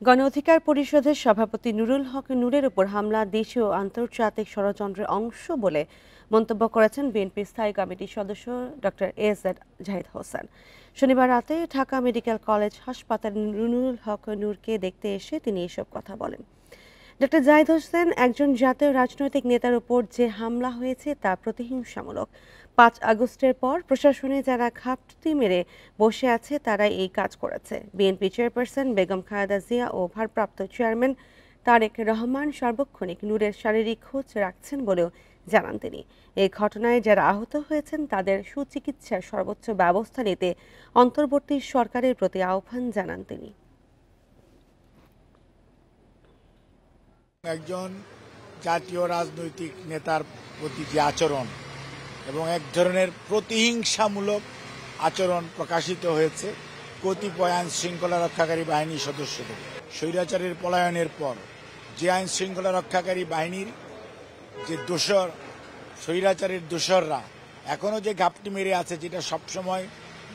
গণ অধিকার পরিষদের সভাপতি নুরুল হক নূরের উপর হামলা দেশীয় ও আন্তর্জাতিক ষড়যন্ত্রের অংশ বলে মন্তব্য করেছেন বিএনপির স্থায়ী কমিটির সদস্য ডক্টর এজেড জাহিদ হোসেন। শনিবার রাতে ঢাকা মেডিকেল কলেজ হাসপাতালে নুরুল হক নূরকে দেখতে এসে তিনি এসব কথা বলেন। ডক্টর জাহিদ হোসেন একজন জাতীয় রাজনৈতিক নেতার উপর যে হামলা হয়েছে তা প্রতিহিংসামূলক। ৫ আগস্টের পর প্রশাসনে যারা ঘাপটি মেরে বসে আছে তারাই এই কাজ করেছে। বিএনপি চেয়ারপারসন বেগম খালেদা জিয়া ও ভারপ্রাপ্ত চেয়ারম্যান তারেক রহমান সার্বক্ষণিক নূরের শারীরিক খোঁজ রাখছেন বলেও জানান তিনি। এই ঘটনায় যারা আহত হয়েছেন তাদের সুচিকিৎসার সর্বোচ্চ ব্যবস্থা নিতে অন্তর্বর্তী সরকারের প্রতি আহ্বান জানান তিনি। একজন জাতীয় রাজনৈতিক নেতার প্রতি যে আচরণ এবং এক ধরনের প্রতিহিংসামূলক আচরণ প্রকাশিত হয়েছে কতিপয় আইন শৃঙ্খলা রক্ষাকারী বাহিনীর সদস্যদের। স্বৈরাচারের পলায়নের পর যে আইন শৃঙ্খলা রক্ষাকারী বাহিনীর যে দোসর, স্বৈরাচারের দোসররা এখনো যে ঘাপটি মেরে আছে, যেটা সবসময়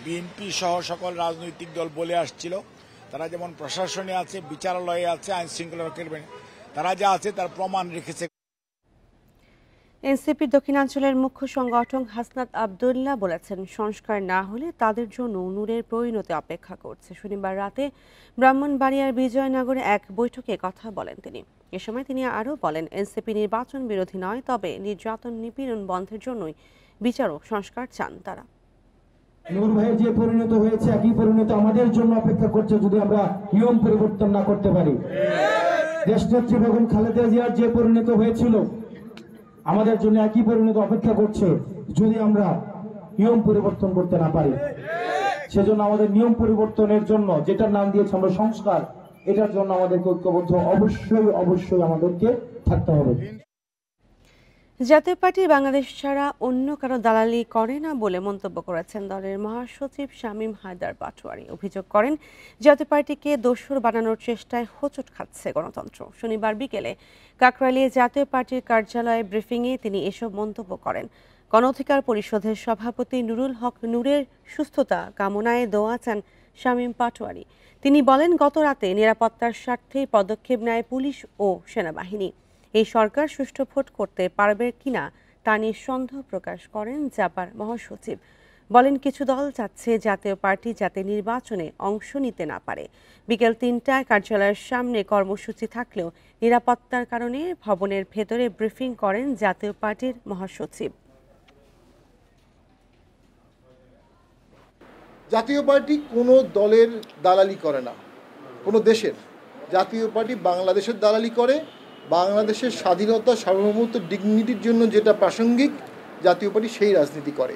বিএনপি সহ সকল রাজনৈতিক দল বলে আসছিল, তারা যেমন প্রশাসনে আছে, বিচারালয়ে আছে, আইন শৃঙ্খলা রক্ষাকারী বাহিনী তারা যা আছে তার প্রমাণ রেখেছে। এনসিপির দক্ষিণাঞ্চলের মুখ্য সংগঠক হাসনাত আবদুল্লাহ বলেছেন, সংস্কার না হলে তাদের জন্য নূরের পরিণতি অপেক্ষা করছে। শনিবার রাতে ব্রাহ্মণবাড়িয়ার বিজয়নগরে এক বৈঠকে কথা বলেন তিনি। এ সময় তিনি আরও বলেন, এনসিপি নির্বাচন বিরোধী নয়, তবে নির্যাতন নিপীড়ন বন্ধের জন্যই বিচার ও সংস্কার চান তারা। নূর ভাইয়ের যে পরিণত হয়েছে একই পরিণত আমাদের জন্য অপেক্ষা করছে যদি আমরা নিয়ম পরিবর্তন না করতে পারি। দেশনেত্রী বেগম খালেদা জিয়ার যে পরিণত হয়েছিল আমাদের জন্য একই পরিণত অপেক্ষা করছে যদি আমরা নিয়ম পরিবর্তন করতে না পারি। সেজন্য আমাদের নিয়ম পরিবর্তনের জন্য, যেটার নাম দিয়েছে আমরা সংস্কার, এটার জন্য আমাদেরকে ঐক্যবদ্ধ অবশ্যই আমাদেরকে থাকতে হবে। জাতীয় পার্টি বাংলাদেশ ছাড়া অন্য কারো দালালি করে না বলে মন্তব্য করেছেন দলের মহাসচিব শামীম হায়দার পাটোয়ারি। অভিযোগ করেন, জাতীয় পার্টিকে দোসর বানানোর চেষ্টায় হোঁচট খাচ্ছে গণতন্ত্র। শনিবার বিকেলে কাকরাইলে জাতীয় পার্টির কার্যালয়ে ব্রিফিংয়ে তিনি এসব মন্তব্য করেন। গণ অধিকার পরিষদের সভাপতি নুরুল হক নূরের সুস্থতা কামনায় দোয়া চান শামীম পাটোয়ারি। তিনি বলেন, গত রাতে নিরাপত্তার স্বার্থে পদক্ষেপ নেয় পুলিশ ও সেনাবাহিনী। এই সরকার সুষ্ঠু ভোট করতে পারবে কিনা তা নিয়ে সন্দেহ প্রকাশ করেন জাপার মহাসচিব। বলেন, কিছু দল চাচ্ছে জাতীয় পার্টি যাতে নির্বাচনে অংশ নিতে না পারে। বিকেল ৩টায় কার্যালয়ের সামনে কর্মসূচি থাকলেও নিরাপত্তার কারণে ভবনের ভেতরে ব্রিফিং করেন জাতীয় পার্টির মহাসচিব। জাতীয় পার্টি কোনো দলের দালালি করে না, কোনো দেশের। জাতীয় পার্টি বাংলাদেশের দালালি করে। বাংলাদেশের স্বাধীনতা, সার্বভৌমত্ব, ডিগনিটির জন্য যেটা প্রাসঙ্গিক, জাতীয় পার্টি সেই রাজনীতি করে।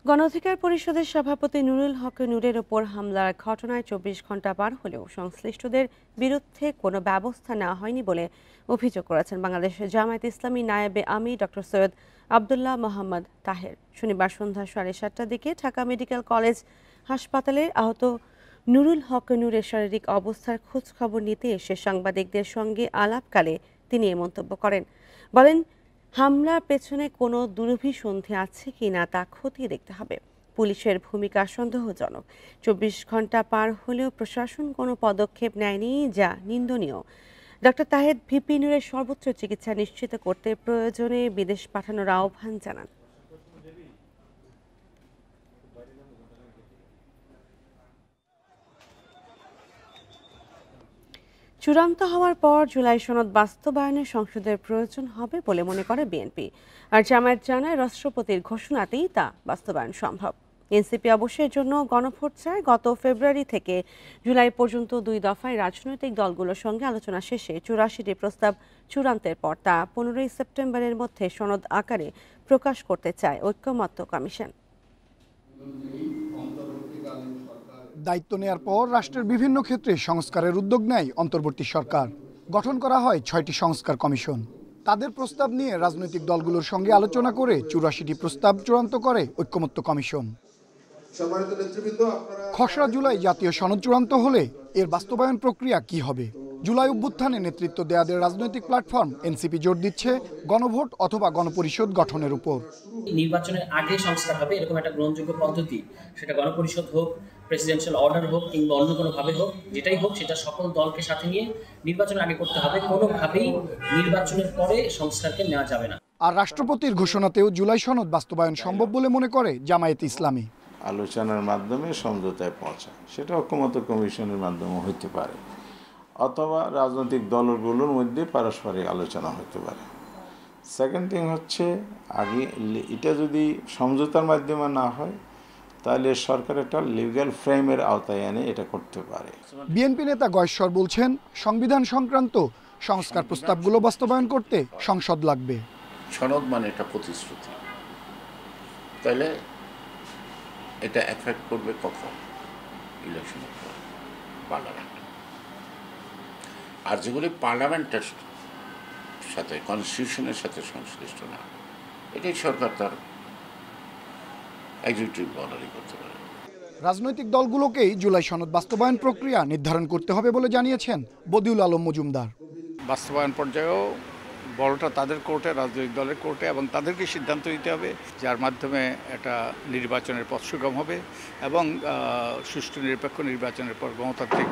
গণ অধিকার পরিষদের সভাপতি নুরুল হক নূরের ওপর হামলার ঘটনায় ২৪ ঘণ্টা পার হলেও সংশ্লিষ্টদের বিরুদ্ধে কোনো ব্যবস্থা নেওয়া হয়নি বলে অভিযোগ করেছেন বাংলাদেশ জামায়াতে ইসলামী নায়েবে আমির ডক্টর সৈয়দ আবদুল্লাহ মোহাম্মদ তাহের। শনিবার সন্ধ্যা ৭:৩০টার দিকে ঢাকা মেডিকেল কলেজ হাসপাতালে আহত নুরুল হক নূরের শারীরিক অবস্থার খোঁজ খবর নিতে এসে সাংবাদিকদের সঙ্গে আলাপকালে তিনি এ মন্তব্য করেন। বলেন, হামলার পেছনে কোনো দুরভিসন্ধি আছে কিনা তা খতিয়ে দেখতে হবে। পুলিশের ভূমিকা সন্দেহজনক। ২৪ ঘণ্টা পার হলেও প্রশাসন কোনো পদক্ষেপ নেয়নি, যা নিন্দনীয়। ডক্টর তাহের ভিপি নূরের সর্বোচ্চ চিকিৎসা নিশ্চিত করতে প্রয়োজনে বিদেশ পাঠানোর আহ্বান জানান। চূড়ান্ত হওয়ার পর জুলাই সনদ বাস্তবায়নে সংসদের প্রয়োজন হবে বলে মনে করে বিএনপি। আর জামায়াত জানায়, রাষ্ট্রপতির ঘোষণাতেই তা বাস্তবায়ন সম্ভব। এনসিপি অবশ্যই জন্য গণভোট চায়। গত ফেব্রুয়ারি থেকে জুলাই পর্যন্ত ২ দফায় রাজনৈতিক দলগুলোর সঙ্গে আলোচনা শেষে ৮৪টি প্রস্তাব চূড়ান্তের পর তা ১৫ই সেপ্টেম্বরের মধ্যে সনদ আকারে প্রকাশ করতে চায় ঐকমত্য কমিশন। দায়িত্ব নেয়ার পর রাষ্ট্রের বিভিন্ন ক্ষেত্রে সংস্কারের উদ্যোগ নেয় অন্তর্বর্তী সরকার। গঠন করা হয় ৬টি সংস্কার কমিশন। তাদের প্রস্তাব নিয়ে রাজনৈতিক দলগুলোর সঙ্গে আলোচনা করে ৮৪টি প্রস্তাব চূড়ান্ত করে ঐকমত্য কমিশন। খসড়া জুলাই জাতীয় সনদ চূড়ান্ত হলে এর বাস্তবায়ন প্রক্রিয়া কি হবে? জুলাই অভ্যুত্থানে নেতৃত্ব দেয়াদের রাজনৈতিক প্ল্যাটফর্ম এনসিপি জোর দিচ্ছে গণভোট অথবা গণপরিষদ গঠনের উপর। নির্বাচনের আগে সংস্কার হবে এরকম একটা গ্রহণযোগ্য পদ্ধতি, সেটা গণপরিষদ হোক, প্রেসিডেন্সিয়াল অর্ডার হোক কিংবা অন্য কোনোভাবে হোক, যেটাই হোক সেটা সকল দলকে সাথে নিয়ে নির্বাচনের আগে করতে হবে। কোনোভাবেই নির্বাচনের পরে সংস্কারকে নেওয়া যাবে না। আর রাষ্ট্রপতির ঘোষণাতেও জুলাই সনদ বাস্তবায়ন সম্ভব বলে মনে করে জামায়াতে ইসলামী। আলোচনার মাধ্যমে সমঝোতায় পৌঁছা, সেটা ঐকমত্য কমিশনের মাধ্যমে হইতে পারে, অথবা রাজনৈতিক দলগুলোর মধ্যে পারস্পরিক আলোচনা হতে পারে। সেকেন্ড থিং হচ্ছে, আগে এটা যদি সমঝোতার মাধ্যমে না হয় তাহলে সরকার একটা লিগ্যাল ফ্রেমের আওতায় এনে এটা করতে পারে। বিএনপি নেতা গয়েশ্বর বলছেন, সংবিধান সংক্রান্ত সংস্কার প্রস্তাবগুলো বাস্তবায়ন করতে সংসদ লাগবে। সনদ মানে একটা প্রতিশ্রুতি, তাহলে এটা এফেক্ট করবে কখন? ইলেকশনের পর, পার্লামেন্ট। আর যেগুলি পার্লামেন্টের সাথে, কনস্টিটিউশনের সাথে সংশ্লিষ্ট না, এটাই সরকার তার এক্সিকিউটিভ অর্ডারই করতে পারে। রাজনৈতিক দলগুলোকেই জুলাই সনদ বাস্তবায়ন প্রক্রিয়া নির্ধারণ করতে হবে বলে জানিয়েছেন বদিউল আলম মজুমদার। বাস্তবায়ন পর্যায়েও বড়টা তাদের কোর্টে, রাজনৈতিক দলের কোর্টে, এবং তাদেরকে সিদ্ধান্ত নিতে হবে যার মাধ্যমে একটা নির্বাচনের পথ সুগম হবে এবং সুষ্ঠু নিরপেক্ষ নির্বাচনের পর গণতান্ত্রিক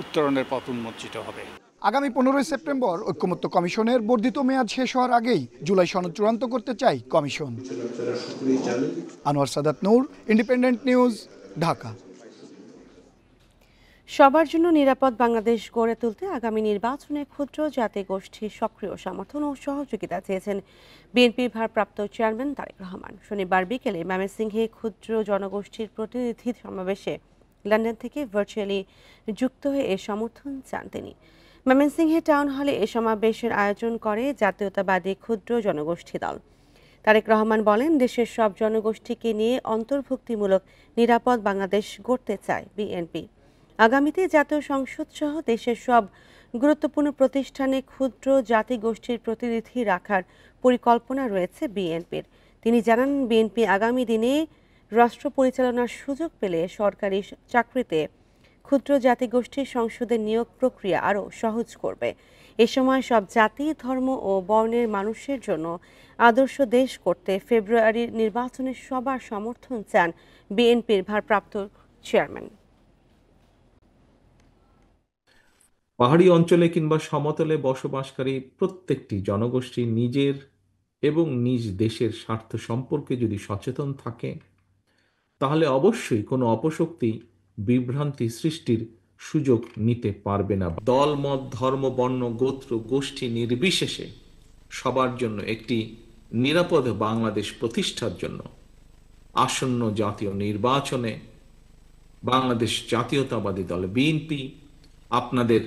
উত্তরণের পথ উন্মোচিত হবে। আগামী 15 সেপ্টেম্বর ঐকমত্য কমিশনের বর্ধিত মেয়াদ শেষ হওয়ার আগেই জুলাই সনদ চূড়ান্ত করতে চায় কমিশন। আনোয়ার সাদাত নূর, ইন্ডিপেন্ডেন্ট নিউজ, ঢাকা। সবার জন্য নিরাপদ বাংলাদেশ গড়ে তুলতে আগামী নির্বাচনে ক্ষুদ্র জাতি গোষ্ঠীর সক্রিয় সমর্থন ও সহযোগিতা চেয়েছেন বিএনপির ভারপ্রাপ্ত চেয়ারম্যান তারেক রহমান। শনিবার বিকেলে ময়মনসিংহে ক্ষুদ্র জনগোষ্ঠীর প্রতিনিধি সমাবেশে লন্ডন থেকে ভার্চুয়ালি যুক্ত হয়ে এ সমর্থন চান তিনি। ময়মনসিংহে টাউন হলে এ সমাবেশের আয়োজন করে জাতীয়তাবাদী ক্ষুদ্র জনগোষ্ঠী দল। তারেক রহমান বলেন, দেশের সব জনগোষ্ঠীকে নিয়ে অন্তর্ভুক্তিমূলক নিরাপদ বাংলাদেশ গড়তে চায় বিএনপি। আগামীতে জাতীয় সংসদ সহ দেশের সব গুরুত্বপূর্ণ প্রতিষ্ঠানে ক্ষুদ্র জাতিগোষ্ঠীর প্রতিনিধি রাখার পরিকল্পনা রয়েছে বিএনপির। তিনি জানান, বিএনপি আগামী দিনে রাষ্ট্র পরিচালনার সুযোগ পেলে সরকারি চাকরিতে ক্ষুদ্র জাতিগোষ্ঠীর সংসদের নিয়োগ প্রক্রিয়া আরও সহজ করবে। এ সময় সব জাতি, ধর্ম ও বর্ণের মানুষের জন্য আদর্শ দেশ করতে ফেব্রুয়ারির নির্বাচনে সবার সমর্থন চান বিএনপির ভারপ্রাপ্ত চেয়ারম্যান। পাহাড়ি অঞ্চলে কিংবা সমতলে বসবাসকারী প্রত্যেকটি জনগোষ্ঠী নিজের এবং নিজ দেশের স্বার্থ সম্পর্কে যদি সচেতন থাকে, তাহলে অবশ্যই কোনো অপশক্তি বিভ্রান্তি সৃষ্টির সুযোগ নিতে পারবে না। দল, মত, ধর্ম, বর্ণ, গোত্র, গোষ্ঠী নির্বিশেষে সবার জন্য একটি নিরাপদ বাংলাদেশ প্রতিষ্ঠার জন্য আসন্ন জাতীয় নির্বাচনে বাংলাদেশ জাতীয়তাবাদী দল বিএনপি আপনাদের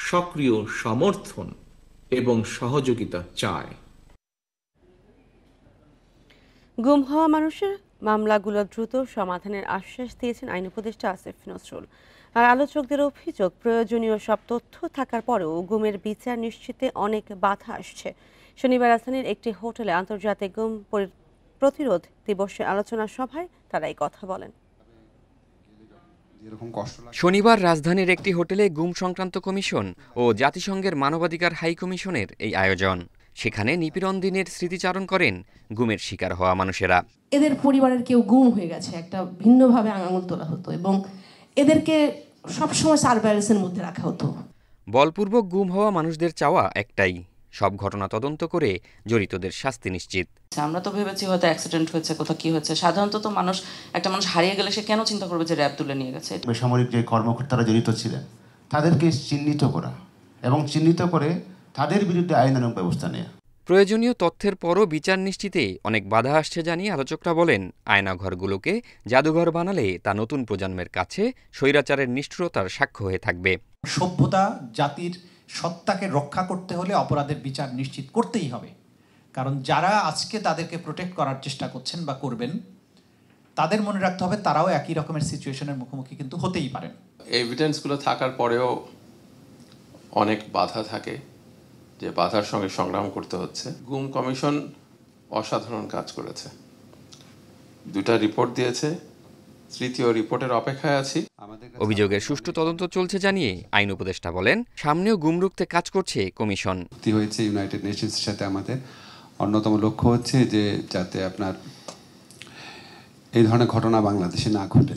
সক্রিয় সমর্থন এবং সহযোগিতা চায়। গুম হওয়া মানুষের মামলাগুলো দ্রুত সমাধানের আশ্বাস দিয়েছেন আইন উপদেষ্টা আসিফ নজরুল। আর আলোচকদের অভিযোগ, প্রয়োজনীয় সব তথ্য থাকার পরেও গুমের বিচার নিশ্চিতে অনেক বাধা আসছে। শনিবার রাজধানীর একটি হোটেলে আন্তর্জাতিক গুম প্রতিরোধ দিবসে আলোচনা সভায় তারা এই কথা বলেন। শনিবার রাজধানীর একটি হোটেলে গুম সংক্রান্ত কমিশন ও জাতিসংঘের মানবাধিকার হাই কমিশনের এই আয়োজন। সেখানে নিপীড়ন দিনের স্মৃতিচারণ করেন গুমের শিকার হওয়া মানুষেরা। এদের পরিবারের কেউ গুম হয়ে গেছে, একটা ভিন্নভাবে আঙুল তোলা হতো এবং এদেরকে সবসময় সার্ভেইলেন্সের মধ্যে রাখা হতো। বলপূর্বক গুম হওয়া মানুষদের চাওয়া একটাই, সব ঘটনা তদন্ত করে জড়িতদের শাস্তি নিশ্চিত। আমরা তো ভেবেছি হয়তো অ্যাক্সিডেন্ট হয়েছে, কোথাও কি হয়েছে। সাধারণত তো একটা মানুষ হারিয়ে গেলে সে কেন চিন্তা করবে যে র্যাব তুলে নিয়ে গেছে। বেসামরিক যে কর্মকর্তারা জড়িত ছিলেন তাদেরকে চিহ্নিত করা এবং চিহ্নিত করে তাদের বিরুদ্ধে আইনানুগ ব্যবস্থা নেওয়া। প্রয়োজনীয় তথ্যের পরও বিচার নিশ্চিতে অনেক বাধা আসছে জানিয়ে আলোচকরা বলেন, আয়নাঘরগুলোকে জাদুঘর বানালে তা নতুন প্রজন্মের কাছে স্বৈরাচারের নিষ্ঠুরতার সাক্ষ্য হয়ে থাকবে। সভ্যতা, জাতির সত্তাকে রক্ষা করতে হলে অপরাধের বিচার নিশ্চিত করতেই হবে। কারণ যারা আজকে তাদেরকে প্রোটেক্ট করার চেষ্টা করছেন বা করবেন, তাদের মনে রাখতে হবে তারাও একই রকমের সিচুয়েশনের মুখোমুখি কিন্তু হতেই পারেন। এভিডেন্সগুলো থাকার পরেও অনেক বাধা থাকে, যে বাধার সঙ্গে সংগ্রাম করতে হচ্ছে। গুম কমিশন অসাধারণ কাজ করেছে, 2টা রিপোর্ট দিয়েছে, 3য় রিপোর্টের অপেক্ষায় আছি। অভিযোগের সুষ্ঠু তদন্ত চলছে জানিয়ে আইন উপদেষ্টা বলেন, সামনেও গুম রুখতে কাজ করছে কমিশন। হয়েছে ইউনাইটেড নেশনসের সাথে আমাদের অন্যতম লক্ষ্য হচ্ছে যে যাতে আপনার এই ধরনের ঘটনা বাংলাদেশে না ঘটে,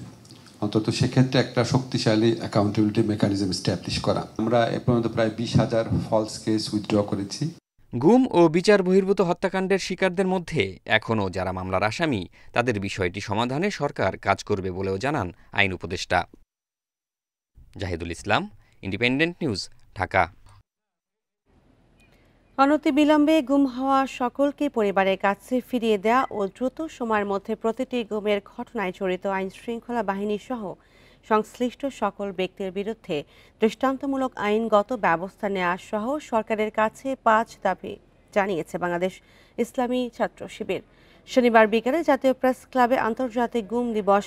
অন্তত সেক্ষেত্রে একটা শক্তিশালী অ্যাকাউন্টেবিলিটি মেকানিজম স্ট্যাবলিশ করা। আমরা এ পর্যন্ত প্রায় 20,000 ফলস কেস উইথড্র করেছি। গুম ও বিচার বহির্ভূত হত্যাকাণ্ডের শিকারদের মধ্যে এখনও যারা মামলার আসামি, তাদের বিষয়টি সমাধানে সরকার কাজ করবে বলেও জানান আইন উপদেষ্টা। জাহিদুল ইসলাম, ইন্ডিপেন্ডেন্ট নিউজ, ঢাকা। অনতিবিলম্বে গুম হওয়া সকলকে পরিবারের কাছে ফিরিয়ে দেয়া ও দ্রুত সময়ের মধ্যে প্রতিটি গুমের ঘটনায় জড়িত আইন শৃঙ্খলা বাহিনী সহ সংশ্লিষ্ট সকল ব্যক্তির বিরুদ্ধে দৃষ্টান্তমূলক আইনগত ব্যবস্থা নেওয়া সহ সরকারের কাছে 5 দাবি জানিয়েছে বাংলাদেশ ইসলামী ছাত্র শিবির। শনিবার বিকেলে জাতীয় প্রেস ক্লাবে আন্তর্জাতিক গুম দিবস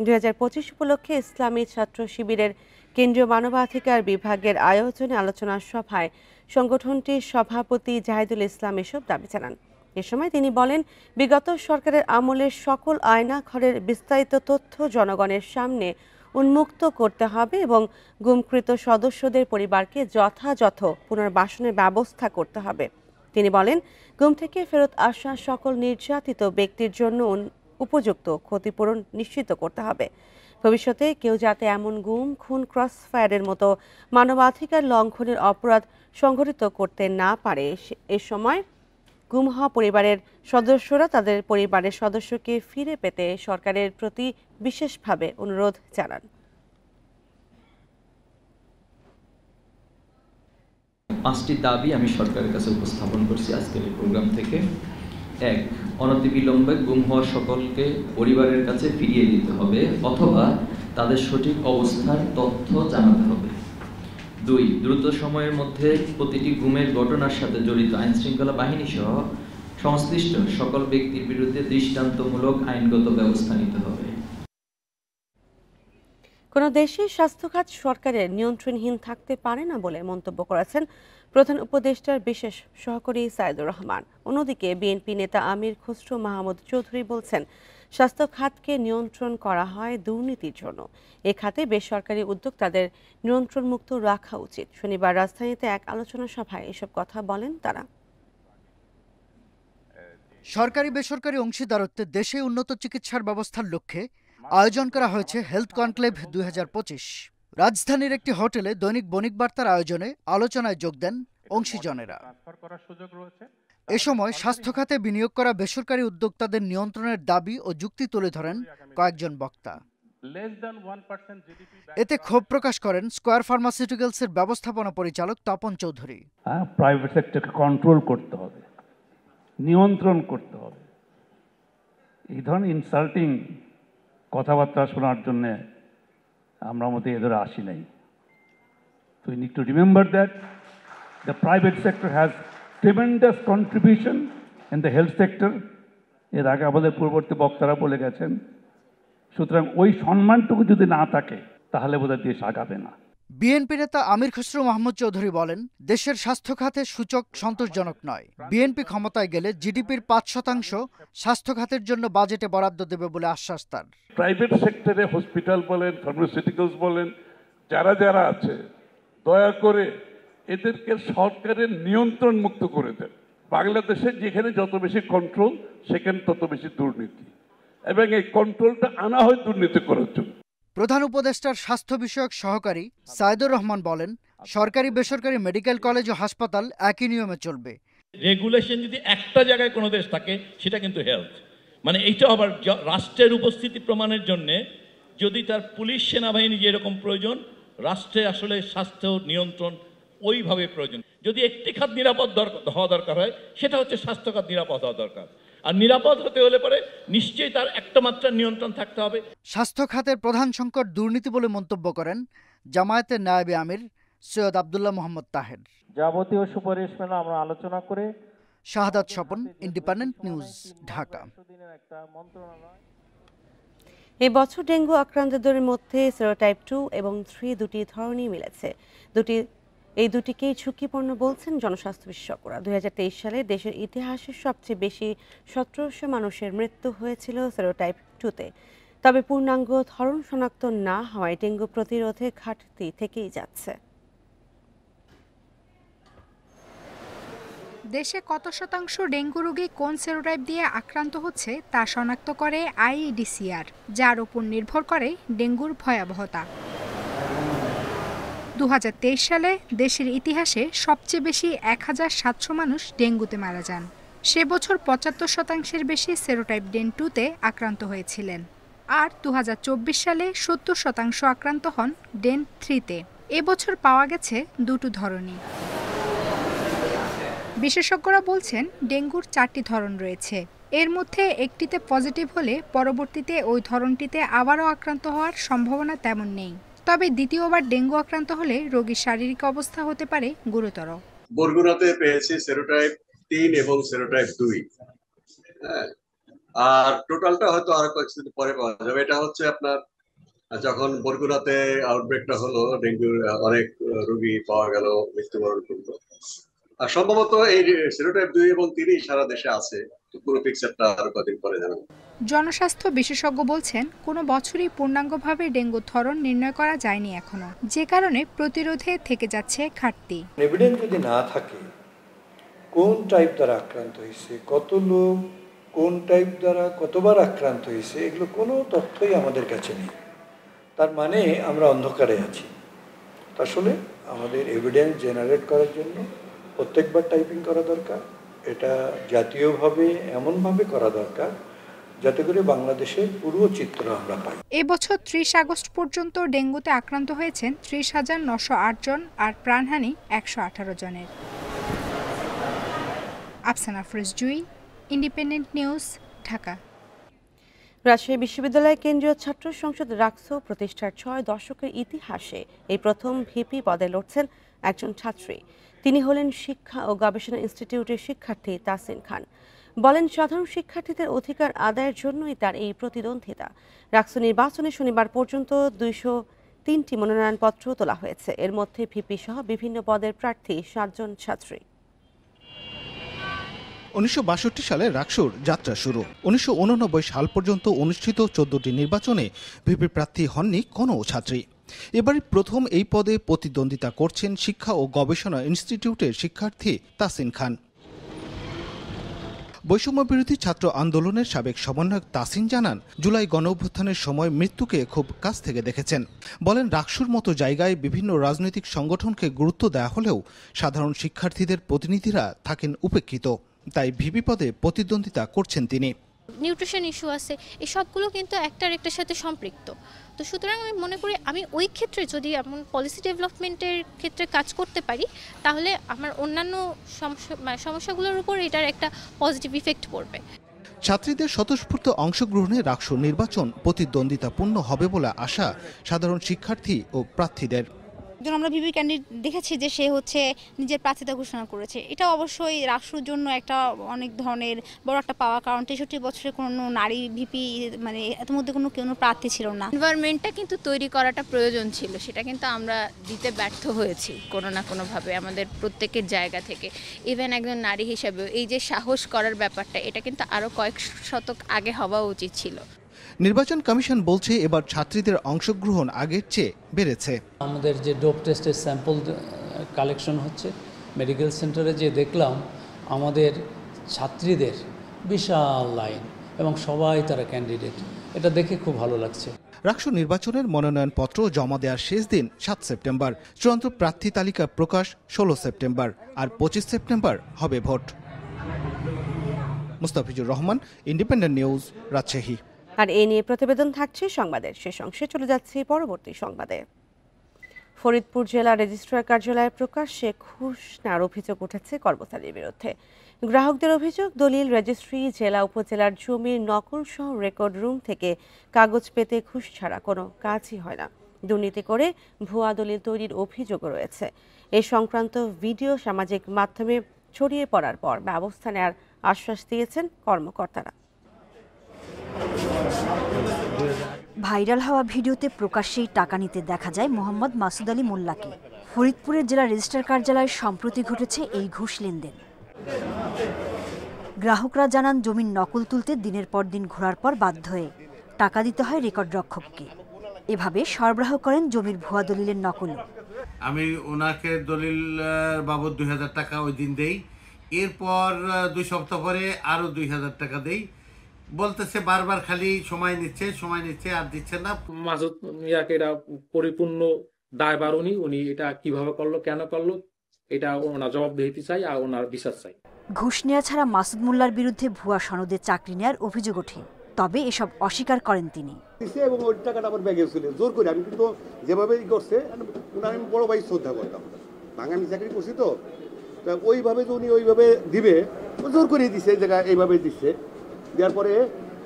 2025 উপলক্ষে ইসলামী ছাত্র শিবিরের কেন্দ্রীয় মানবাধিকার বিভাগের আয়োজনে আলোচনা সভায় সংগঠনটির সভাপতি জাহিদুল ইসলাম এসব দাবি জানান। এ সময় তিনি বলেন, বিগত সরকারের আমলের সকল আয়নাঘরের বিস্তারিত তথ্য জনগণের সামনে উন্মুক্ত করতে হবে এবং গুমকৃত সদস্যদের পরিবারকে যথাযথ পুনর্বাসনের ব্যবস্থা করতে হবে। তিনি বলেন, গুম থেকে ফেরত আসা সকল নির্যাতিত ব্যক্তির জন্য উপযুক্ত ক্ষতিপূরণ নিশ্চিত করতে হবে। ভবিষ্যতে কেউ যাতে এমন গুম, খুন, ক্রসফায়ারের মতো মানবাধিকার লঙ্ঘনের অপরাধ সংঘটিত করতে না পারে। এ সময় গুম হওয়া পরিবারের সদস্যরা তাদের পরিবারের সদস্যকে ফিরে পেতে সরকারের প্রতি বিশেষভাবে অনুরোধ জানান। 5টি দাবি আমি সরকারের কাছে উপস্থাপন করছি আজকের এই প্রোগ্রাম থেকে। 1, অনতিবিলম্বে গুম হওয়া সকলকে পরিবারের কাছে ফিরিয়ে দিতে হবে অথবা তাদের সঠিক অবস্থার তথ্য জানাতে হবে। 2, দ্রুত সময়ের মধ্যে প্রতিটি গুমের ঘটনার সাথে জড়িত আইনশৃঙ্খলা বাহিনী সহ সংশ্লিষ্ট সকল ব্যক্তির বিরুদ্ধে দৃষ্টান্তমূলক আইনগত ব্যবস্থা নিতে হবে। কোনো দেশের স্বাস্থ্যখাত সরকারের নিয়ন্ত্রণহীন থাকতে পারে না বলে মন্তব্য করেছেন প্রধান উপদেষ্টার বিশেষ সহকারী সাইদুর রহমান। অন্যদিকে বিএনপি নেতা আমির খসরু মাহমুদ চৌধুরী বলছেন, স্বাস্থ্য খাতকে নিয়ন্ত্রণ করা হয় দুর্নীতির জন্য। এ খাতে বেসরকারি উদ্যোক্তাদের নিয়ন্ত্রণমুক্ত রাখা উচিত। শনিবার রাজধানীতে এক আলোচনা সভায় এসব কথা বলেন তারা। সরকারি বেসরকারি অংশীদারত্বে দেশে উন্নত চিকিৎসার ব্যবস্থার লক্ষ্যে আয়োজন করা হয়েছে হেলথ কনক্লেভ 2025। রাজধানীর একটি হোটেলে দৈনিক বণিক বার্তার আয়োজনে আলোচনায় যোগ দেন অংশীজনেরা। এ সময় স্বাস্থ্য খাতে বিনিয়োগ করা বেসরকারি উদ্যোক্তাদের নিয়ন্ত্রণের দাবি ও যুক্তি তুলে ধরেন কয়েকজন বক্তা। এতে ক্ষোভ প্রকাশ করেন স্কয়ার ফার্মাসিউটিক্যালসের ব্যবস্থাপনা পরিচালক তপন চৌধুরী। প্রাইভেট সেক্টরকে কন্ট্রোল করতে হবে, নিয়ন্ত্রণ করতে হবে। এই ধরনের ইনসাল্টিং কথাবার্তা শোনার জন্যে আমরা মতো এদের আসি নাই। So we need to remember that the private sector has tremendous contribution in the health sector. এর আগে আমাদের পূর্ববর্তী বক্তারা বলে গেছেন। সুতরাং ওই সম্মানটুকু যদি না থাকে তাহলে বোধহয় দেশ আগাবে না। বিএনপি নেতা আমির খসরু মাহমুদ চৌধুরী বলেন, দেশের স্বাস্থ্য খাতে সূচক সন্তোষজনক নয়। বিএনপি ক্ষমতায় গেলে জিডিপির 5% স্বাস্থ্য খাতের জন্য বাজেটে বরাদ্দ দেবে বলে আশ্বাস তার। প্রাইভেট সেক্টরে হসপিটাল বলেন, ফার্মাসিউটিক্যালস বলেন, যারা যারা আছে দয়া করে এদেরকে সরকারের নিয়ন্ত্রণ মুক্ত করে দেন। বাংলাদেশে যেখানে যত বেশি কন্ট্রোল সেখানে তত বেশি দুর্নীতি, এবং এই কন্ট্রোলটা আনা হয় দুর্নীতি করার জন্য। প্রধান উপদেষ্টার স্বাস্থ্য বিষয়ক সহকারী সাইদুর রহমান বলেন, সরকারি বেসরকারি মেডিকেল কলেজ ও হাসপাতাল একই নিয়মে চলবে। রেগুলেশন যদি একটা জায়গায় কোনো দেশ থাকে সেটা কিন্তু হেলথ, মানে এইটা আবার রাষ্ট্রের উপস্থিতি প্রমাণের জন্য যদি তার পুলিশ সেনাবাহিনী যেরকম প্রয়োজন, রাষ্ট্রে আসলে স্বাস্থ্য নিয়ন্ত্রণ ওইভাবে প্রয়োজন। যদি একটি খাত নিরাপদ হওয়া দরকার হয় সেটা হচ্ছে স্বাস্থ্য খাত নিরাপদ হওয়া দরকার। আর নিরাপদ হতে হলে পরে নিশ্চয়ই তার একটা মাত্রার নিয়ন্ত্রণ থাকতে হবে। স্বাস্থ্য খাতের প্রধান সংকট দুর্নীতি বলে মন্তব্য করেন জামায়াতের নায়েবে আমির সৈয়দ আব্দুল্লাহ মোহাম্মদ তাহের। যাবতীয় সুপারিশ মেনে আমরা আলোচনা করে। শাহাদাত স্বপন, ইন্ডিপেন্ডেন্ট নিউজ, ঢাকা। এই বছর ডেঙ্গু আক্রান্তদের মধ্যে সেরোটাইপ 2 এবং 3 দুটি ধরনই মিলেছে। এই দুটিকেই ঝুঁকিপূর্ণ বলছেন জনস্বাস্থ্য বিশেষজ্ঞরা। 2023 সালে দেশের ইতিহাসে সবচেয়ে বেশি 1700 মানুষের মৃত্যু হয়েছিল সেরোটাইপ 2-তে। তবে পূর্ণাঙ্গ ধরন শনাক্ত না হওয়ায় ডেঙ্গু প্রতিরোধে ঘাটতি থেকেই যাচ্ছে। দেশে কত শতাংশ ডেঙ্গু রোগী কোন সেরোটাইপ দিয়ে আক্রান্ত হচ্ছে তা শনাক্ত করে আইইডিসিআর, যার উপর নির্ভর করে ডেঙ্গুর ভয়াবহতা। 2023 সালে দেশের ইতিহাসে সবচেয়ে বেশি 1700 মানুষ ডেঙ্গুতে মারা যান। সে বছর 75% বেশি সেরোটাইপ ডেন 2-তে আক্রান্ত হয়েছিলেন। আর 2024 সালে 70% আক্রান্ত হন ডেন 3-তে। এবছর পাওয়া গেছে দুটো ধরনই। বিশেষজ্ঞরা বলছেন ডেঙ্গুর 4টি ধরন রয়েছে। এর মধ্যে একটিতে পজিটিভ হলে পরবর্তীতে ওই ধরনটিতে আবারও আক্রান্ত হওয়ার সম্ভাবনা তেমন নেই। তবে দ্বিতীয়বার ডেঙ্গু আক্রান্ত হলে রোগীর শারীরিক অবস্থা হতে পারে গুরুতর। বরগুনাতে পেয়েছি সেরোটাইপ 3 এবং সেরোটাইপ 2। আর টোটালটা হয়তো আরো কয়েকদিন পরে পাওয়া যাবে। এটা হচ্ছে আপনার যখন বরগুনাতে আউটব্রেকটা হলো, ডেঙ্গুর অনেক রোগী পাওয়া গেল, মৃত্যুবরণ করলো। আর সম্ভবত এই সেরোটাইপ 2 এবং 3 সারা দেশে আছে। পুরো পিকচারটা আরো কয়েকদিন পরে জানাবো। জনস্বাস্থ্য বিশেষজ্ঞ বলছেন কোনো বছরই পূর্ণাঙ্গভাবে ডেঙ্গুর ধরন নির্ণয় করা যায়নি এখনো, যে কারণে প্রতিরোধে থেকে যাচ্ছে ঘাটতি। এভিডেন্স যদি না থাকে কোন টাইপ দ্বারা আক্রান্ত হয়েছে, কত লোক কোন টাইপ দ্বারা কতবার আক্রান্ত হয়েছে, এগুলো কোনো তথ্যই আমাদের কাছে নেই। তার মানে আমরা অন্ধকারে আছি। আসলে আমাদের এভিডেন্স জেনারেট করার জন্য প্রত্যেকবার টাইপিং করা দরকার। এটা জাতীয়ভাবে এমনভাবে করা দরকার যাতে করে বাংলাদেশের পুরো চিত্র আমরা পাই। এবছর 30 আগস্ট পর্যন্ত ডেঙ্গুতে আক্রান্ত হয়েছেন 30,908 জন আর প্রাণহানি 118 জনের। আফসানা ফিরোজ জুই, ইন্ডিপেন্ডেন্ট নিউজ, ঢাকা। রাজশাহী বিশ্ববিদ্যালয় কেন্দ্রীয় ছাত্র সংসদ রাকসু প্রতিষ্ঠার 6 দশকের ইতিহাসে এই প্রথম ভিপি পদে লড়ছেন একজন ছাত্রী। তিনি হলেন শিক্ষা ও গবেষণা ইনস্টিটিউটের শিক্ষার্থী তাসিন খান। বলেন, সাধারণ শিক্ষার্থীদের অধিকার আদায়ের জন্যই তার এই প্রতিদ্বন্দ্বিতা। রাকসু নির্বাচনে শনিবার পর্যন্ত 203টি মনোনয়নপত্র তোলা হয়েছে। এর মধ্যে ভিপি সহ বিভিন্ন পদের প্রার্থী 7 জন ছাত্রী। 1962 সালে রাকসুর যাত্রা শুরু। 1989 সাল পর্যন্ত অনুষ্ঠিত 14টি নির্বাচনে ভিপি প্রার্থী হননি কোনো ছাত্রী। এবারে প্রথম এই পদে প্রতিদ্বন্দ্বিতা করছেন শিক্ষা ও গবেষণা ইনস্টিটিউটের শিক্ষার্থী তাসিন খান। বৈষম্য বিরোধী ছাত্র আন্দোলনের সাবেক সমন্বয়ক তাসিন জানান, জুলাই গণঅভ্যুত্থানের সময় মৃত্যুকে খুব কাছ থেকে দেখেছেন। বলেন, রাকসুর মতো জায়গায় বিভিন্ন রাজনৈতিক সংগঠনকে গুরুত্ব দেওয়া হলেও সাধারণ শিক্ষার্থীদের প্রতিনিধিরা থাকেন উপেক্ষিত। তাই ভিপি পদে প্রতিদ্বন্দ্বিতা করছেন তিনি। নিউট্রিশন ইস্যু আছে, এই সবগুলো কিন্তু একটার একটার সাথে সম্পৃক্ত। তো সুতরাং আমি মনে করি আমি ওই ক্ষেত্রে যদি এমন পলিসি ডেভেলপমেন্টের ক্ষেত্রে কাজ করতে পারি তাহলে আমার অন্যান্য সমস্যাগুলোর উপর এটার একটা পজিটিভ ইফেক্ট পড়বে। ছাত্রীদের স্বতঃস্ফূর্ত অংশগ্রহণে রাকসু নির্বাচন প্রতিদ্বন্দ্বিতাপূর্ণ হবে বলে আশা সাধারণ শিক্ষার্থী ও প্রার্থীদের। আমরা ভিপি ক্যান্ডিডেট দেখেছি যে সে হচ্ছে নিজের প্রার্থিতা ঘোষণা করেছে। এটা অবশ্যই রাষ্ট্রের জন্য একটা অনেক ধরনের বড় একটা পাওয়া, কারণ 63 বছরে কোনো নারী ভিপি মানে এর মধ্যে কোনো প্রার্থী ছিল না। এনভায়রনমেন্টটা কিন্তু তৈরি করাটা প্রয়োজন ছিল, সেটা কিন্তু আমরা দিতে ব্যর্থ হয়েছি কোনো না কোনোভাবে আমাদের প্রত্যেকের জায়গা থেকে। ইভেন একজন নারী হিসেবে এই যে সাহস করার ব্যাপারটা, এটা কিন্তু আরও কয়েক শতক আগে হওয়া উচিত ছিল। নির্বাচন কমিশন বলছে এবার ছাত্রীদের অংশগ্রহণ আগের চেয়ে বেড়েছে। আমাদের যে ডোপ টেস্টের স্যাম্পল কালেকশন হচ্ছে মেডিকেল সেন্টারে যে দেখলাম আমাদের ছাত্রীদের বিশাল লাইন এবং সবাই তারা ক্যান্ডিডেট, এটা দেখে খুব ভালো লাগছে। রাকসু নির্বাচনের মনোনয়নপত্র জমা দেওয়ার শেষ দিন 7 সেপ্টেম্বর, চূড়ান্ত প্রার্থী তালিকা প্রকাশ 16 সেপ্টেম্বর, আর 25 সেপ্টেম্বর হবে ভোট। Mustafizur Rahman, independent news, Rajshahi. আর এই নিয়ে প্রতিবেদন থাকছে সংবাদের শেষ অংশে। চলে যাচ্ছি পরবর্তী সংবাদে। ফরিদপুর জেলা রেজিস্ট্রার কার্যালয়ে প্রকাশ্যে ঘুষ নেওয়ার অভিযোগ উঠেছে কর্মচারীর বিরুদ্ধে। গ্রাহকদের অভিযোগ, দলিল, রেজিস্ট্রি, জেলা উপজেলার জমির নকল সহ রেকর্ড রুম থেকে কাগজ পেতে ঘুষ ছাড়া কোনো কাজই হয় না। দুর্নীতি করে ভুয়া দলিল তৈরির অভিযোগও রয়েছে। এ সংক্রান্ত ভিডিও সামাজিক মাধ্যমে ছড়িয়ে পড়ার পর ব্যবস্থা নেওয়ার আশ্বাস দিয়েছেন কর্মকর্তারা। ভাইরাল হওয়া ভিডিওতে প্রকাশ্যেই টাকা নিতে দেখা যায় মোহাম্মদ মাসুদ আলী মোল্লাকে। ফরিদপুরের জেলা রেজিস্ট্রার কার্যালয়ে সম্প্রতি ঘটেছে এই ঘুষ লেনদেন। গ্রাহকরা জানান, জমির নকল তুলতে দিনের পর দিন ঘোরার পর বাধ্য হয়ে টাকা দিতে হয় রেকর্ড রক্ষককে। এভাবে সরবরাহ করেন জমির ভুয়া দলিলের নকল। আমি ওনাকে দলিল বাবদ 2000 টাকা ওই দিন দেই, এরপর 2 সপ্তাহ পরে আরো 2000 টাকা দেই, বলতেছে বারবার খালি সময় নিচ্ছে আর দিচ্ছে না। মাসুদ মিয়াকে এটা পরিপূর্ণ দায়ভার উনি এটা কিভাবে করলো, কেন করলো, এটা ওনার জবাবদিহিতি চাই আর ওনার বিচার চাই। ঘুষ নেওয়া ছাড়া মাসুদ মোল্লার বিরুদ্ধে ভুয়া সনদে চাকরি নেওয়ার অভিযোগ ওঠে, তবে এসব অস্বীকার করেন তিনি। এবং ওই টাকাটা আমার ব্যাগে ছিল জোর করে, আমি কিন্তু যেভাবে করছে আমি বড় ভাই শ্রদ্ধা করতাম, বাঙালি চাকরি করছি তো ওইভাবে যে উনি ওইভাবে দিবে জোর করে দিচ্ছে, এই জায়গায় এইভাবে দিচ্ছে। দেওয়ার পরে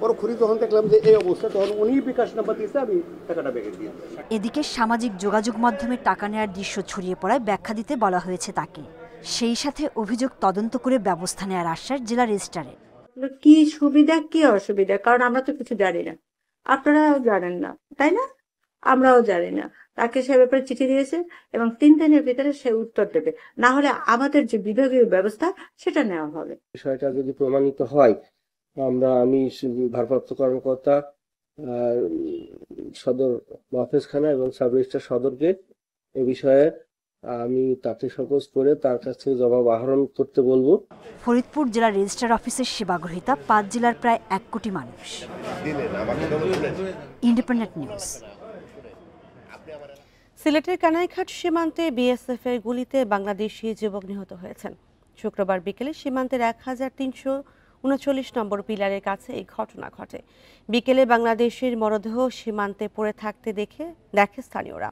পরক্ষণে যখন দেখলাম যে এই অবস্থা, তখন উনি বিকাশ নাম্বার দিয়েছে, আমি টাকাটা ব্যাগে দিয়ে। এদিকে সামাজিক যোগাযোগ মাধ্যমে টাকা নেওয়ার দৃশ্য ছড়িয়ে পড়ায় ব্যাখ্যা দিতে বলা হয়েছে তাকে। সেই সাথে অভিযোগ তদন্ত করে ব্যবস্থা নেওয়ার আশ্বাস জেলা রেজিস্ট্রারের। কি সুবিধা কি অসুবিধা, কারণ আমরা তো কিছু জানি না, আপনারাও জানেন না, তাই না? আমরাও জানি না। তাকে সে ব্যাপারে চিঠি দিয়েছে এবং 3 দিনের ভিতরে সে উত্তর দেবে, না হলে আমাদের যে বিভাগীয় ব্যবস্থা সেটা নেওয়া হবে। বিষয়টা যদি প্রমাণিত হয়, আমি ভারপ্রাপ্ত কর্মকর্তা সদর মহাফেজখানা এবং সাব রেজিস্ট্রার সদরকে এ বিষয়ে আমি তাকে শোকজ করে তার কাছ থেকে জবাব আহরণ করতে বলবো। ফরিদপুর জেলা রেজিস্ট্রার অফিসের সেবা গ্রহীতা 5 জেলার প্রায় 1 কোটি মানুষ। Independent news. সিলেটের কানাইঘাট সীমান্তে বিএসএফ এর গুলিতে বাংলাদেশি যুবক নিহত হয়েছেন। শুক্রবার বিকেলে সীমান্তের 1339 নম্বর পিলারের কাছে এই ঘটনা ঘটে। বিকেলে বাংলাদেশের মরদেহ সীমান্তে পড়ে থাকতে দেখে স্থানীয়রা।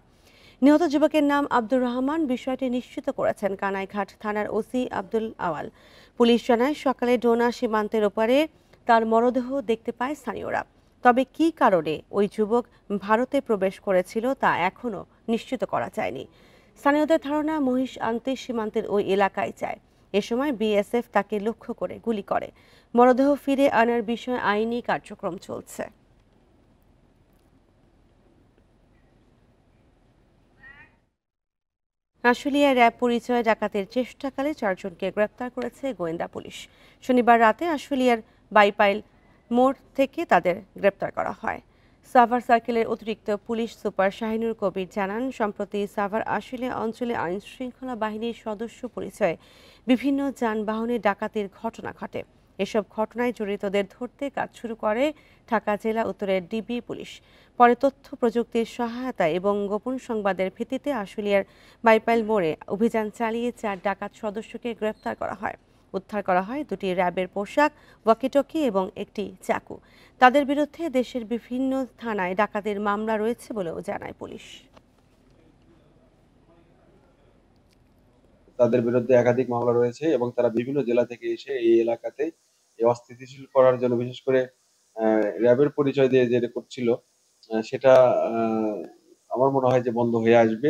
নিহত যুবকের নাম আব্দুর রহমান। বিষয়টি নিশ্চিত করেছেন কানাইঘাট থানার ওসি আব্দুল আওয়াল। পুলিশ জানায় সকালে ডোনা সীমান্তের ওপারে তার মরদেহ দেখতে পায় স্থানীয়রা। তবে কী কারণে ওই যুবক ভারতে প্রবেশ করেছিল তা এখনও নিশ্চিত করা যায়নি। স্থানীয়দের ধারণা মহিষ আনতে সীমান্তের ওই এলাকায় যায়। এ সময় বিএসএফ তাকে লক্ষ্য করে গুলি করে। মরদেহ ফিরে আনার বিষয়ে আইনি কার্যক্রম চলছে। আশুলিয়ায় র্যাব পরিচয় ডাকাতের চেষ্টাকালে 4 জনকে গ্রেপ্তার করেছে গোয়েন্দা পুলিশ। শনিবার রাতে আশুলিয়ার বাইপাইল মোড় থেকে তাদের গ্রেপ্তার করা হয়। সাভার সার্কেলের অতিরিক্ত পুলিশ সুপার শাহিনুর কবির জানান, সম্প্রতি সাভার আশুলিয়া অঞ্চলে আইন শৃঙ্খলা বাহিনীর সদস্য পরিচয়ে বিভিন্ন যানবাহনে ডাকাতির ঘটনা ঘটে। এসব ঘটনায় জড়িতদের ধরতে কাজ শুরু করে ঢাকা জেলা উত্তরের ডিবি পুলিশ। পরে তথ্য প্রযুক্তির সহায়তায় এবং গোপন সংবাদের ভিত্তিতে আশুলিয়ার বাইপাইল মোড়ে অভিযান চালিয়ে 4 ডাকাত সদস্যকে গ্রেপ্তার করা হয়। উদ্ধার করা হয় 2টি র্যাবের পোশাক, ওয়াকিটকি এবং একটি চাকু। তাদের বিরুদ্ধে দেশের বিভিন্ন থানায় ডাকাতির মামলা রয়েছে বলেও জানায় পুলিশ। তাদের বিরুদ্ধে একাধিক মামলা রয়েছে এবং তারা বিভিন্ন জেলা থেকে এসে এই এলাকাতে অস্থিতিশীল করার জন্য, বিশেষ করে র্যাবের পরিচয় দিয়ে যেটা করছিল, সেটা আমার মনে হয় যে বন্ধ হয়ে আসবে।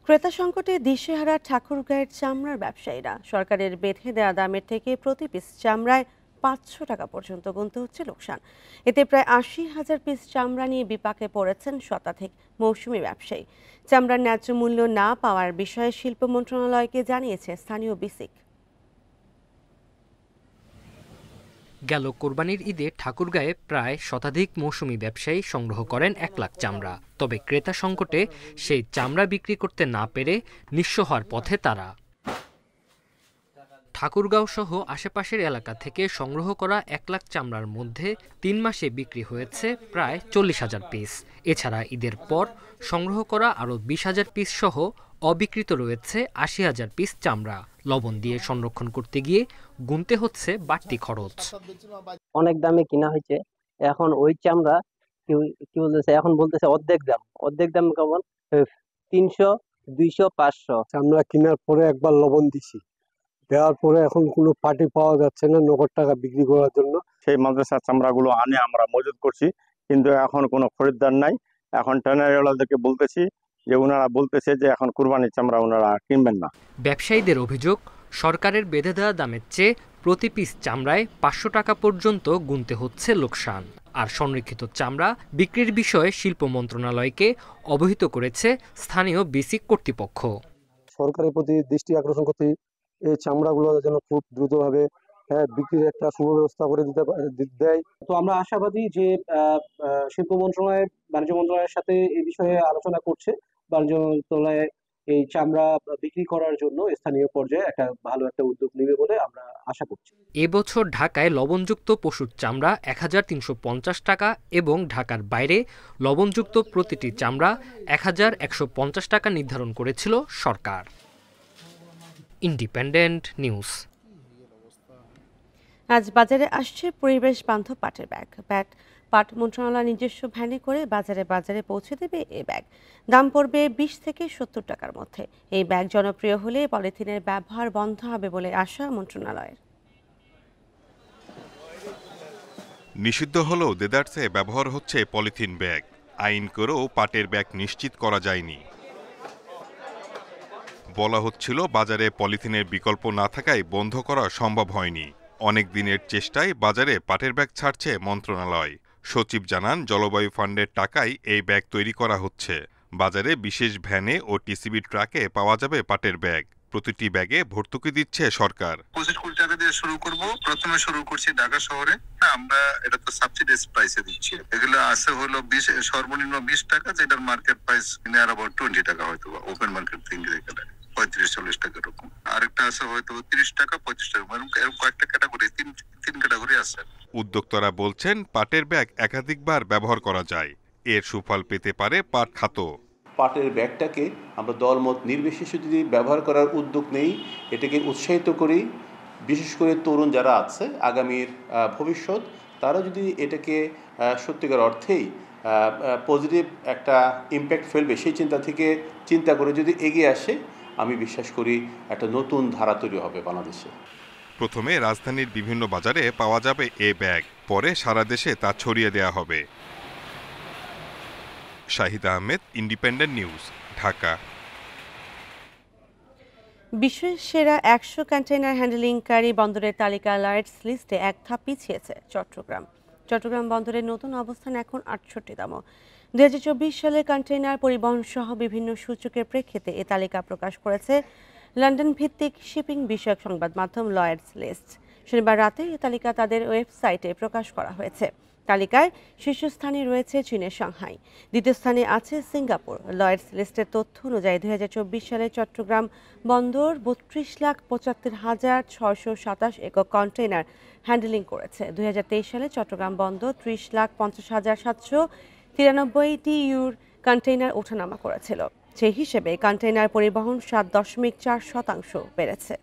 ক্রেতা সংকটে দিশেহারা ঠাকুরগাঁয়ের চামড়ার ব্যবসায়ীরা। সরকারের বেঁধে দেওয়া দামের থেকে প্রতি পিস চামড়ায় 500 টাকা পর্যন্ত গুনতে হচ্ছে লোকসান। এতে প্রায় 80,000 পিস চামড়া নিয়ে বিপাকে পড়েছেন শতাধিক মৌসুমি ব্যবসায়ী। চামড়ার ন্যায্য মূল্য না পাওয়ার বিষয়ে শিল্প মন্ত্রণালয়কে জানিয়েছে স্থানীয় বিসিক। গেল কোরবানির ঈদে ঠাকুরগাঁয়ে প্রায় শতাধিক মৌসুমি ব্যবসায়ী সংগ্রহ করেন 1 লাখ চামড়া। তবে ক্রেতা সংকটে সেই চামড়া বিক্রি করতে না পেরে নিঃস্ব হওয়ার পথে তারা। ঠাকুরগাঁও সহ আশেপাশের এলাকা থেকে সংগ্রহ করা 1 লাখ চামড়ার মধ্যে 3 মাসে বিক্রি হয়েছে প্রায় 40,000 পিস। এছাড়া ঈদের পর সংগ্রহ করা আরও 20,000 পিস সহ অবিকৃত রয়েছে 80,000 পিস চামড়া। লবণ দিয়ে সংরক্ষণ করতে গিয়ে গুনতে হচ্ছে বাড়তি খরচ। অনেক দামে কিনা হয়েছে, এখন ওই চামড়া কি বলতেছে, এখন বলতেছে অর্ধেক দাম কেমন 300, 200, 500। চামড়া কেনার পরে একবার লবণ দিছি, দেওয়ার পরে এখন কোনো পার্টি পাওয়া যাচ্ছে না নগদ টাকা বিক্রি করার জন্য। সেই মাদ্রাসার চামড়াগুলো আনে আমরা মজুত করছি, কিন্তু এখন কোনো খরিদ্দার নাই। এখন ট্যানারিওয়ালাদেরকে বলতেছি যে ওনারা বলতেছে যে এখন কুরবানির চামড়া ওনারা কিনবেন না। ব্যবসায়ীদের অভিযোগ, সরকারের বেঁধে দেওয়া দামের চেয়ে প্রতি পিস চামড়ায় 500 টাকা পর্যন্ত গুনতে হচ্ছে লোকসান। আর সংরক্ষিত চামড়া বিক্রির বিষয়ে শিল্প মন্ত্রণালয়কে অবহিত করেছে স্থানীয় বিসিক কর্তৃপক্ষ। সরকারের প্রতি দৃষ্টি আকর্ষণ করতে এই চামড়াগুলো যেন খুব দ্রুতভাবে বিক্রির একটা সুব্যবস্থা করে দেয়। তো আমরা আশাবাদী যে শিল্প মন্ত্রণালয় বাণিজ্য মন্ত্রণালয়ের সাথে এই বিষয়ে আলোচনা করছে। বাণিজ্য মন্ত্রণালয় এই চামড়া বিক্রি করার জন্য স্থানীয় পর্যায়ে একটা ভালো একটা উদ্যোগ নেবে বলে আমরা আশা করছি। এবছর ঢাকায় লবণযুক্ত পশুর চামড়া ১,৩৫০ টাকা এবং ঢাকার বাইরে লবণযুক্ত প্রতিটি চামড়া ১,১৫০ টাকা নির্ধারণ করেছিল সরকার। Independent news. আজ বাজারে আসছে পরিবেশ বান্ধব পাটের ব্যাগ। পাট মন্ত্রণালয় নিজস্ব ভ্যানে করে বাজারে বাজারে পৌঁছে দেবে এই ব্যাগ। দাম পড়বে ২০ থেকে ৭০ টাকার মধ্যে। এই ব্যাগ জনপ্রিয় হলে পলিথিনের ব্যবহার বন্ধ হবে বলে আশা মন্ত্রণালয়ের। নিষিদ্ধ হলেও দেদারসে ব্যবহার হচ্ছে পলিথিন ব্যাগ। আইন করেও পাটের ব্যাগ নিশ্চিত করা যায়নি। বলা হচ্ছিল বাজারে পলিথিনের বিকল্প না থাকায় বন্ধ করা সম্ভব হয়নি। অনেক দিনের চেষ্টায় বাজারে পাটের ব্যাগ ছাড়ছে মন্ত্রণালয়। সচিব জানান, জলবায়ু ফান্ডের টাকায় এই ব্যাগ তৈরি করা হচ্ছে। বাজারে বিশেষ ভ্যানে ও টিসিবি ট্রাকে পাওয়া যাবে পাটের ব্যাগ। প্রতিটি ব্যাগে ভর্তুকি দিচ্ছে সরকার। 25 কোটি টাকা দিয়ে শুরু করব। প্রথমে শুরু করছি ঢাকা শহরে। আমরা এটা তো সাবসিডাইজ প্রাইসে দিচ্ছি। এগুলো আছে হলো সর্বনিম্ন 20 টাকা, যেটার মার্কেট প্রাইস নিয়ার অ্যাবাউট 20 টাকা হয়তো ওপেন মার্কেট থেকে গেলে 35-40 টাকা এরকম। আরেকটা আছে হয়তো 30 টাকা 25 টাকা, এরকম কয়েকটা ক্যাটাগরি, তিন ক্যাটাগরি আছে। উদ্যোক্তারা বলছেন পাটের ব্যাগ একাধিকবার ব্যবহার করা যায়। এর সুফল পেতে পারে পাট খাত। পাটের ব্যাগটাকে আমরা দলমত নির্বিশেষে যদি ব্যবহার করার উদ্যোগ নেই, এটাকে উৎসাহিত করি, বিশেষ করে তরুণ যারা আছে আগামীর ভবিষ্যৎ, তারা যদি এটাকে সত্যিকার অর্থেই পজিটিভ একটা ইম্প্যাক্ট ফেলবে সেই চিন্তা করে যদি এগিয়ে আসে, আমি বিশ্বাস করি একটা নতুন ধারা তৈরি হবে বাংলাদেশে। প্রথমে রাজধানীর বিভিন্ন বাজারে পাওয়া যাবে এ ব্যাগ, পরে সারা দেশে তা ছড়িয়ে দেয়া হবে। Shahid Ahmed, independent news, Dhaka. বিশ্বের সেরা ১০০ কন্টেইনার হ্যান্ডলিংকারী বন্দরের তালিকা লয়েডস লিস্টে এক ধাপ পিছিয়েছে চট্টগ্রাম বন্দরের নতুন অবস্থান এখন ৬৮তম। ২০২৪ সালে কন্টেইনার পরিবহন সহ বিভিন্ন সূচকের প্রেক্ষিতে এ তালিকা প্রকাশ করেছে লন্ডন ভিত্তিক শিপিং বিষয়ক সংবাদ মাধ্যম লয়েডস লিস্ট। শনিবার রাতে এই তালিকা তাদের ওয়েবসাইটে প্রকাশ করা হয়েছে। তালিকায় শীর্ষস্থানে রয়েছে চীনের সাংহাই, দ্বিতীয় স্থানে আছে সিঙ্গাপুর। লয়েডস লিস্টের তথ্য অনুযায়ী ২০২৪ সালে চট্টগ্রাম বন্দর ৩২,৭৫,৬২৭ একক কন্টেইনার হ্যান্ডলিং করেছে। ২০২৩ সালে চট্টগ্রাম বন্দর ৩০,৫০,৭৯৩ TEUর কন্টেইনার ওঠানামা করেছিল। সেই হিসেবে কন্টেইনার পরিবহন ৭.৪% বেড়েছে।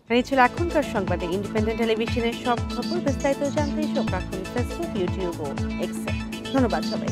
এই ছিল এখনকার সংবাদে। ইন্ডিপেন্ডেন্ট টেলিভিশনের সব খবর বিস্তারিত জানতে চোখ রাখুন ফেসবুক, ইউটিউব ও এক্সে। ধন্যবাদ সবাই।